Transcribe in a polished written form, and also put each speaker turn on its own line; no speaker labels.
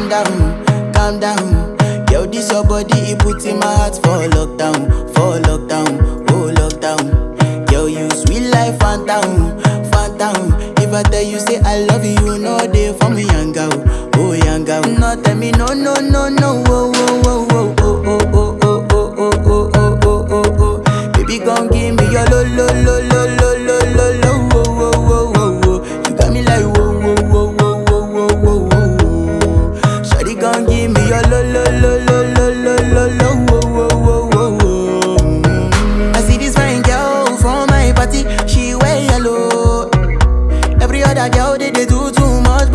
calm down. Yo, this your body, it put in my heart for lockdown, oh lockdown. Yo, you sweet life, phantom, phantom. If I tell you say I love you, no day for me, young girl, oh young girl. No tell me no, no, no, no, oh, oh, oh, oh, oh, oh, oh, oh, oh, oh, oh, oh, oh, oh. Baby, gon' give me your lo, lo, lo, lo, lo, lo, lo, lo, oh, oh, oh, oh, oh. You got me like whoa, whoa, whoa, whoa, whoa, whoa, whoa, whoa. Shawty gon' give me your lo, lo, lo, lo, lo, lo, lo, lo, oh, oh, oh, oh, oh. I see this fine girl from my party, she wear yellow. Every other girl they do too